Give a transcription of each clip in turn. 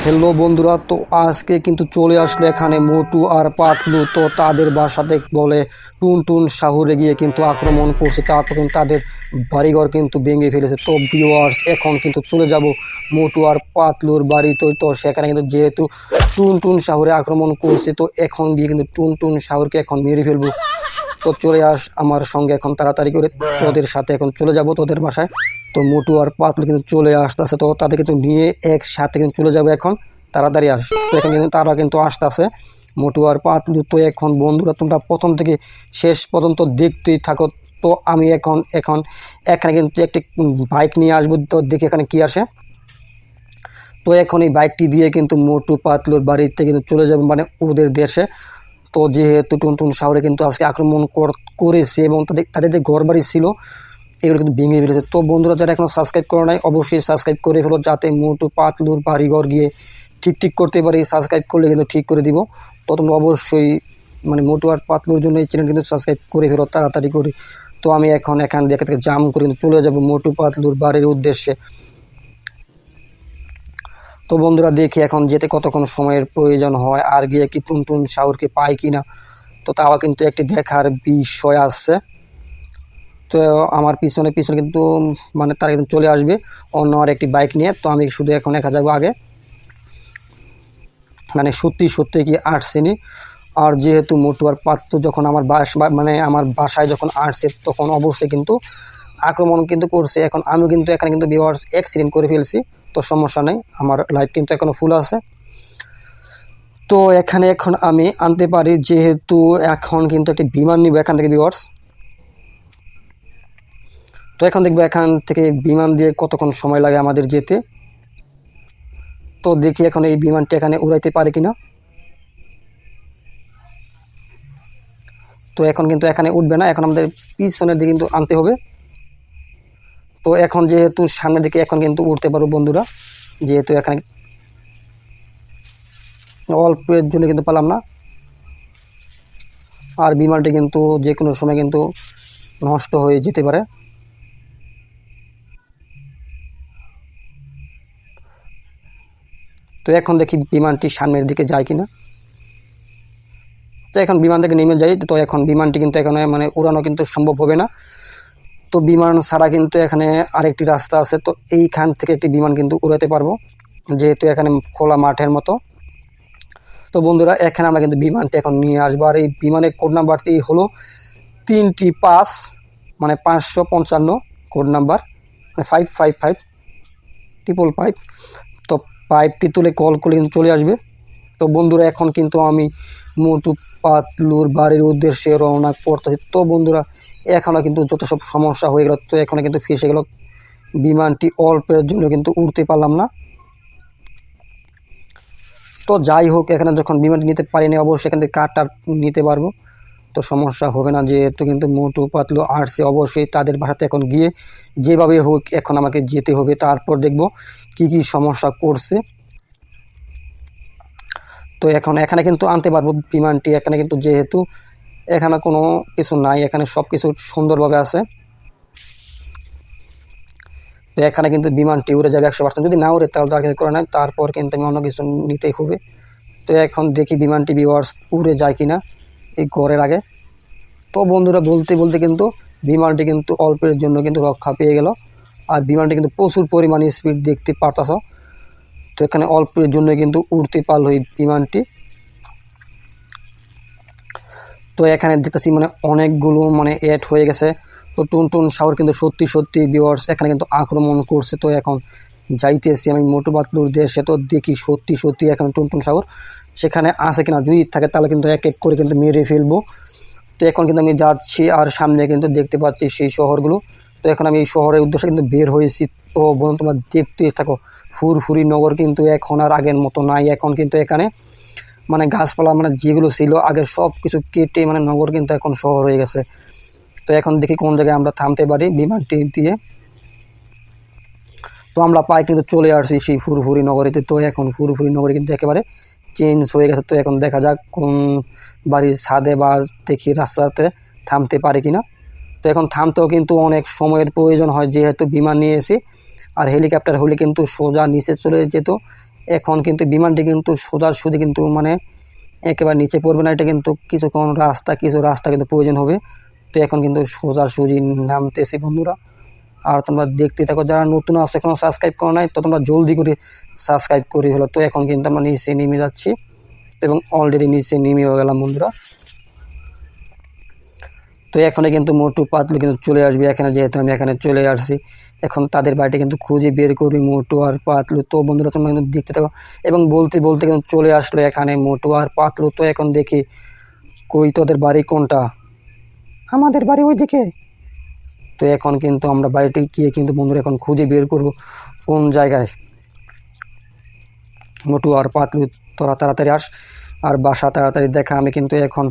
Hello বন্ধুরা, তো আজকে কিন্তু চলে আসলো এখানে মোটু আর পাতলু। তো তাদের বাসাতে বলে টুনটুন শহরে গিয়ে কিন্তু আক্রমণ করছে, তারপর কিন্তু তাদের বাড়িঘর কিন্তু ভেঙে ফেলেছে। তো ভিউয়ার্স, এখন কিন্তু চলে যাব মোটু আর পাতলুর বাড়ি। তো সেখানে কিন্তু যেহেতু টুনটুন শহরে আক্রমণ করছে, তো এখন গিয়ে কিন্তু টুনটুন শহরকে এখন মেরে ফেলবো। তো চলে আস আমার সঙ্গে এখন তাড়াতাড়ি করে, তোদের সাথে এখন চলে যাব তোদের বাসায়। তো মোটু আর পাতলু কিন্তু চলে আসতেছে, তো তাদের কিন্তু নিয়ে একসাথে কিন্তু চলে যাবে এখন। তাড়াতাড়ি আস। তো এখন কিন্তু তারা কিন্তু আসতেছে মোটু আর পাতলু। তো এখন বন্ধুরা, তোমরা প্রথম থেকে শেষ পর্যন্ত দেখতেই থাকো। তো আমি এখন এখন এখানে কিন্তু একটি বাইক নিয়ে আসবো, তো দেখি এখানে কি আসে। তো এখন এই বাইকটি দিয়ে কিন্তু মোটু পাতলুর বাড়িতে কিন্তু চলে যাবে, মানে ওদের দেশে। তো যেহেতু টুনটুন শহরে কিন্তু আজকে আক্রমণ করেছে এবং তাদের যে ঘর বাড়ি ছিল এগুলো কিন্তু ভেঙে ফেলেছে। তো বন্ধুরা, যারা এখনো সাবস্ক্রাইব করে নাই অবশ্যই সাবস্ক্রাইব করে ফেলো, যাতে মোটু পাতলুর বাড়িঘর গিয়ে ঠিক করতে পারি। সাবস্ক্রাইব করলে কিন্তু ঠিক করে দিব। তো তোমরা অবশ্যই মানে মোটু আর পাতলুর জন্য এই চ্যানেল কিন্তু সাবস্ক্রাইব করে ফেলো তাড়াতাড়ি করে। তো আমি এখন এখান থেকে জাম করে কিন্তু চলে যাব মোটু পাতলুর বাড়ির উদ্দেশ্যে। তো বন্ধুরা, দেখি এখন যেতে কতক্ষণ সময়ের প্রয়োজন হয়, আর গিয়ে কি টুনটুন শাওরকে পাই কিনা। তো তাও কিন্তু একটি দেখার বিষয় আছে। তো আমার পিছনে কিন্তু মানে তারা কিন্তু চলে আসবে অন্য আর একটি বাইক নিয়ে। তো আমি শুধু এখন একা যাবো আগে, মানে সত্যি কি আসছেনি। আর যেহেতু মোটু আর পাতলু যখন আমার আমার বাসায় যখন আসছে, তখন অবশ্যই কিন্তু আক্রমণ কিন্তু করছে। এখন আমি কিন্তু এখানে কিন্তু ভিউয়ার্স অ্যাক্সিডেন্ট করে ফেলছি। তো সমস্যা নেই, আমার লাইফ কিন্তু এখনো ফুল আছে। তো এখানে এখন আমি আনতে পারি, যেহেতু এখন কিন্তু একটি বিমান নিব এখান থেকে ভিউয়ার্স। তো এখন দেখবো এখান থেকে বিমান দিয়ে কতক্ষণ সময় লাগে আমাদের যেতে। তো দেখি এখন এই বিমানটি এখানে উড়াইতে পারে কিনা। তো এখন কিন্তু এখানে উঠবে না, এখন আমাদের পিছনের দিকে কিন্তু আনতে হবে। তো এখন যেহেতু সামনের দিকে এখন কিন্তু উঠতে পারবো বন্ধুরা, যেহেতু এখানে অল্পের জন্য কিন্তু পেলাম না। আর বিমানটি কিন্তু যে কোনো সময় কিন্তু নষ্ট হয়ে যেতে পারে। তো এখন দেখি বিমানটি সামনের দিকে যায় কিনা। তো এখন বিমান থেকে নেমে যাই। তো এখন বিমানটি কিন্তু এখানে মানে উড়ানো কিন্তু সম্ভব হবে না। তো বিমান ছাড়া কিন্তু এখানে আরেকটি রাস্তা আছে। তো এইখান থেকে একটি বিমান কিন্তু উড়াতে পারবো, যেহেতু এখানে খোলা মাঠের মতো। তো বন্ধুরা, এখানে আমরা কিন্তু বিমানটি এখন নিয়ে আসবো। আর এই বিমানের কোড নাম্বারটি হলো 3T5, মানে 555 কোড নাম্বার, মানে 555 তো পাইপটি তুলে কল করলে কিন্তু চলে আসবে। তো বন্ধুরা, এখন কিন্তু আমি মোটু পাতলুর বাড়ির উদ্দেশ্যে রওনা করতেছি। তো বন্ধুরা, এখনও কিন্তু যত সব সমস্যা হয়ে গেল, তো এখনও কিন্তু ফেসে গেল। বিমানটি অল্পের জন্য কিন্তু উড়তে পারলাম না। তো যাই হোক, এখানে যখন বিমানটি নিতে পারিনি, অবশ্যই এখান থেকে কার নিতে পারবো। তো সমস্যা হবে না, যেহেতু কিন্তু মোটু পাতলু আসছে। অবশ্যই তাদের বাসাতে এখন গিয়ে যেভাবে হোক এখন আমাকে যেতে হবে, তারপর দেখব কি সমস্যা করছে। তো এখন এখানে কিন্তু আনতে পারবো বিমানটি। এখানে কিন্তু যেহেতু এখানে কোনো কিছু নাই, এখানে সব কিছু সুন্দরভাবে আছে। তো এখানে কিন্তু বিমানটি উড়ে যাবে 100%। যদি না উড়ে তাহলে তো আর কিছু করে নাই, তারপর কিন্তু আমি অন্য কিছু নিতেই হবে। তো এখন দেখি বিমানটি ভিউয়ার্স উড়ে যায় কিনা এই ঘরের আগে। তো বন্ধুরা, বলতে কিন্তু বিমানটি কিন্তু অল্পের জন্য কিন্তু রক্ষা পেয়ে গেল। আর বিমানটি কিন্তু প্রচুর পরিমাণে স্পিড দেখতে পারতাছ। তো এখানে অল্পের জন্য কিন্তু উড়তে পারলো এই বিমানটি। তো এখানে দেখতেছি মানে অনেকগুলো মানে অ্যাড হয়ে গেছে। তো টুনটুন শাওর কিন্তু সত্যি ভিউয়ার্স এখানে কিন্তু আক্রমণ করছে। তো এখন যাইতেছি আমি মোটু পাতলুর দেশে। তো দেখি সত্যি এখন টুনটুন শাওর সেখানে আছে কিনা। যদি থাকে তাহলে কিন্তু এক করে কিন্তু মেরে ফেলবো। তো এখন কিন্তু আমি যাচ্ছি, আর সামনে কিন্তু দেখতে পাচ্ছি সেই শহরগুলো। তো এখন আমি এই শহরের উদ্দেশ্যে কিন্তু বের হয়েছি। তো বন্ধু, তোমরা দেখতে থাকো। ফুরফুরি নগর কিন্তু এখন আর আগের মতো নাই। এখন কিন্তু এখানে মানে গাছপালা মানে যেগুলো ছিল আগে সব কিছু কেটে মানে নগর কিন্তু এখন শহর হয়ে গেছে। তো এখন দেখি কোন জায়গায় আমরা থামতে পারি বিমানটি দিয়ে। তো আমরা প্রায় কিন্তু চলে আসছি সেই ফুরফুরি নগরীতে। তো এখন ফুরফুরি নগরী কিন্তু একেবারে চেঞ্জ হয়ে গেছে। তো এখন দেখা যাক কোন বাড়ির ছাদে বা দেখি রাস্তাতে থামতে পারে কিনা। তো এখন থামতেও কিন্তু অনেক সময়ের প্রয়োজন হয়, যেহেতু বিমান নিয়ে এসে। আর হেলিকপ্টার হলে কিন্তু সোজা নিচে চলে যেত। এখন কিন্তু বিমানটি কিন্তু সোজাসুজি কিন্তু মানে একেবারে নিচে পড়বে না, এটা কিন্তু কিছু রাস্তা কিন্তু প্রয়োজন হবে। তো এখন কিন্তু সোজাসুজি নামতেছি বন্ধুরা। আর তোমরা দেখতে থাকো, যারা নতুন আছে এখনো সাবস্ক্রাইব করো নাই তো তোমরা জলদি করে সাবস্ক্রাইব করে হলো। তো এখন কিন্তু আমরা নিচে নেমে যাচ্ছি এবং অলরেডি নিচে নেমেও গেলাম বন্ধুরা। তো এখানে কিন্তু মোটু পাতলু কিন্তু চলে আসবে এখানে, যেহেতু আমি এখানে চলে আসছি। এখন তাদের বাড়িটা কিন্তু খুঁজে বের করবি মোটু আর পাতলু। তো বন্ধুরা তোমরা কিন্তু দেখতে থাকো এবং বলতে বলতে কিন্তু চলে আসলো এখানে মোটু আর পাতলু। তো এখন দেখি কই তোদের বাড়ি কোনটা? আমাদের বাড়ি ওইদিকে। তো এখন কিন্তু আমরা বাড়িটি গিয়ে কিন্তু বন্ধুরা এখন খুঁজে বের করব কোন জায়গায়। মোটু আর পাতলু তোরা তাড়াতাড়ি আস আর বাসা তাড়াতাড়ি দেখা। আমি কিন্তু এখন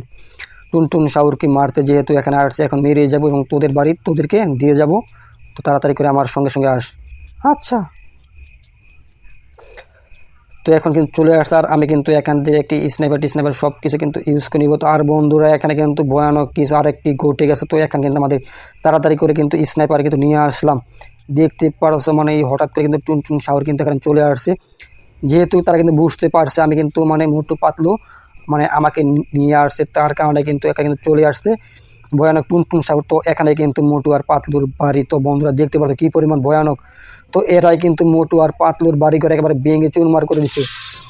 টুনটুন শাউরকে মারতে যেহেতু এখানে আসছে, এখন মেরে যাব এবং তোদের বাড়ি তোদেরকে দিয়ে যাব। তো তাড়াতাড়ি করে আমার সঙ্গে সঙ্গে আস। আচ্ছা। তো এখন কিন্তু চলে আসছে আর আমি কিন্তু এখান থেকে একটি স্নাইপার সব কিছু কিন্তু ইউজ করে নিব। তো আর বন্ধুরা এখানে কিন্তু ভয়ানক কিছু আরেকটি ঘটে গেছে। তো এখানে কিন্তু আমাদের তাড়াতাড়ি করে কিন্তু স্নাইপার কিন্তু নিয়ে আসলাম। দেখতে পারছো মানে এই হঠাৎ করে কিন্তু টুনটুন শাউর কিন্তু এখানে চলে আসছে, যেহেতু তারা কিন্তু বুঝতে পারছে আমি কিন্তু মানে মোটু পাতলু মানে আমাকে নিয়ে আসছে, তার কারণে কিন্তু এখানে কিন্তু চলে আসছে ভয়ানক টুনটুন শাউর। তো এখানে কিন্তু মোটু আর পাতলুর বাড়ি। তো বন্ধুরা দেখতে পাচ্ছ কী পরিমাণ ভয়ানক। তো এরাই কিন্তু মোটু আর পাতলুর বাড়ি করে একেবারে ভেঙে চুরমার করে দিছে।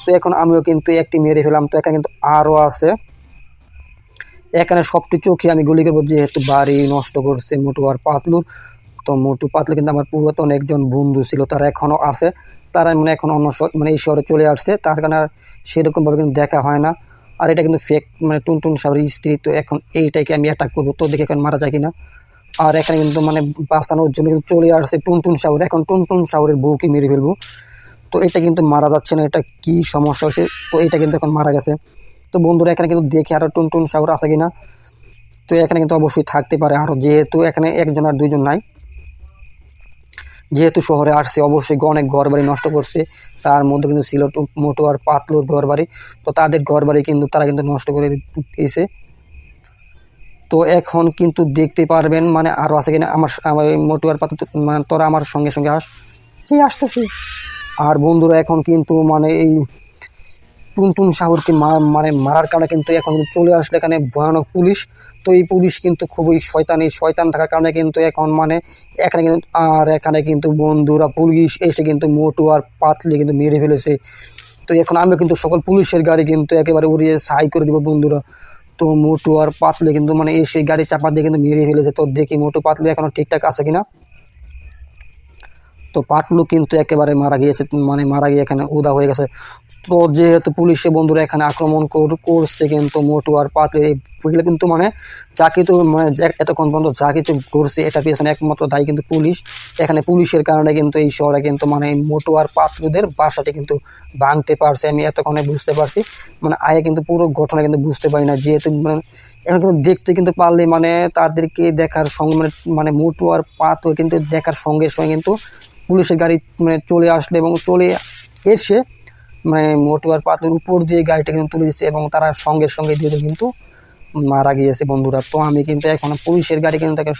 তো এখন আমিও কিন্তু একটি মেরে ফেলাম। তো এখানে কিন্তু আরও আছে, এখানে সবটি চোখে আমি গুলি করবো যেহেতু বাড়ি নষ্ট করছে মোটু আর পাতলুর। তো মোটু পাতলু কিন্তু আমার পুরাতন একজন বন্ধু ছিল, তারা এখনও আছে। তারা মানে এখন অন্য মানে এই শহরে চলে আসছে, তার কারণে আর সেরকমভাবে কিন্তু দেখা হয় না। আর এটা কিন্তু ফেক মানে টুনটুন শাউরের স্ত্রী। তো এখন এইটাকে আমি অ্যাটাক করবো, তো দেখে এখন মারা যায় কিনা। আর এখানে কিন্তু মানে বাঁচানোর জন্য কিন্তু চলে আসছে টুনটুন শাউর। এখন টুনটুন শাউরের বউকে মেরে ফেলবো। তো এটা কিন্তু মারা যাচ্ছে না, এটা কি সমস্যা হয়েছে? তো এটা কিন্তু এখন মারা গেছে। তো বন্ধুরা এখানে কিন্তু দেখে আরও টুনটুন শাউর আছে কিনা। তো এখানে কিন্তু অবশ্যই থাকতে পারে আরও, যেহেতু এখানে একজন আর দুইজন নাই। যেহেতু শহরে আসছে অবশ্যই অনেক ঘর বাড়ি নষ্ট করছে, তার মধ্যে কিন্তু ছিল মোটু আর পাতলুর ঘর বাড়ি। তো তাদের ঘর বাড়ি কিন্তু তারা কিন্তু নষ্ট করে দিয়েছে। তো এখন কিন্তু দেখতে পারবেন মানে আরও আছে কিনা। আমার মোটু আর পাতলু মানে তোরা আমার সঙ্গে সঙ্গে যে আসতেছি। আর বন্ধুরা এখন কিন্তু মানে এই টুনটুন শাহুরকে মানে মারার কারণে কিন্তু এখন চলে আসলো এখানে ভয়ানক পুলিশ। তো এই পুলিশ কিন্তু খুবই শয়তান থাকার কারণে কিন্তু এখন মানে এখানে কিন্তু বন্ধুরা পুলিশ এসে কিন্তু মোটু আর পাতলু কিন্তু মেরে ফেলেছে। তো এখন আমি কিন্তু সকল পুলিশের গাড়ি কিন্তু একেবারে উড়িয়ে ছাই করে দিব বন্ধুরা। তো মোটু আর পাতলু কিন্তু মানে এসে গাড়ি চাপা দিয়ে কিন্তু মেরে ফেলেছে। তো দেখি মোটু পাতলু এখনো ঠিকঠাক আছে কিনা। তো পাতলু কিন্তু একেবারে মারা গিয়েছে, মানে মারা গিয়ে এখানে উদা হয়ে গেছে। তো যেহেতু পুলিশে বন্ধুরা এখানে আক্রমণ করছে কিন্তু মোটু আর পাতলু এগুলো কিন্তু মানে যা কিছু মানে এতক্ষণ পর্যন্ত যা কিছু করছে এটা পেছনে একমাত্র দায়ী কিন্তু পুলিশ। এখানে পুলিশের কারণে কিন্তু এই শহরে কিন্তু মানে মোটু আর পাতলুদের বাসাটি কিন্তু ভাঙতে পারছে। আমি এতক্ষণে বুঝতে পারছি, মানে আগে কিন্তু পুরো ঘটনা কিন্তু বুঝতে পারি না। যেহেতু মানে এখন কিন্তু দেখতে কিন্তু পারলে মানে তাদেরকে দেখার সঙ্গে মানে মোটু আর পাতলু কিন্তু দেখার সঙ্গে সঙ্গে কিন্তু পুলিশের গাড়ি মানে চলে আসলো এবং চলে এসে মানে মোটু আর পাতলুর উপর দিয়ে গাড়িটা কিন্তু তুলে দিচ্ছে এবং তারা সঙ্গে সঙ্গে দিয়ে কিন্তু মারা গিয়েছে বন্ধুরা। তো আমি কিন্তু এখন পুলিশের গাড়ি কিন্তু তাকে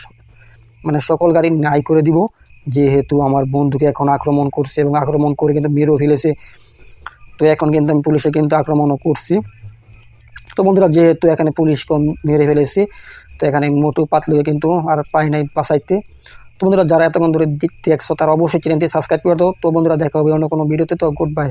মানে সকল গাড়ি নাই করে দিব, যেহেতু আমার বন্ধুকে এখন আক্রমণ করছে এবং আক্রমণ করে কিন্তু মেরেও ফেলেছে। তো এখন কিন্তু আমি পুলিশে কিন্তু আক্রমণও করছি। তো বন্ধুরা যেহেতু এখানে পুলিশকে মেরে ফেলেছি, তো এখানে মোটু পাতলুকে কিন্তু আর পাই নাই বাঁচাইতে। তো বন্ধুরা যারা এতক্ষণ ধরে দেখছো তারা অবশ্যই চ্যানেলটি সাবস্ক্রাইব করে দাও। তো বন্ধুরা দেখা হবে অন্য কোনো ভিডিওতে। তো গুড বাই।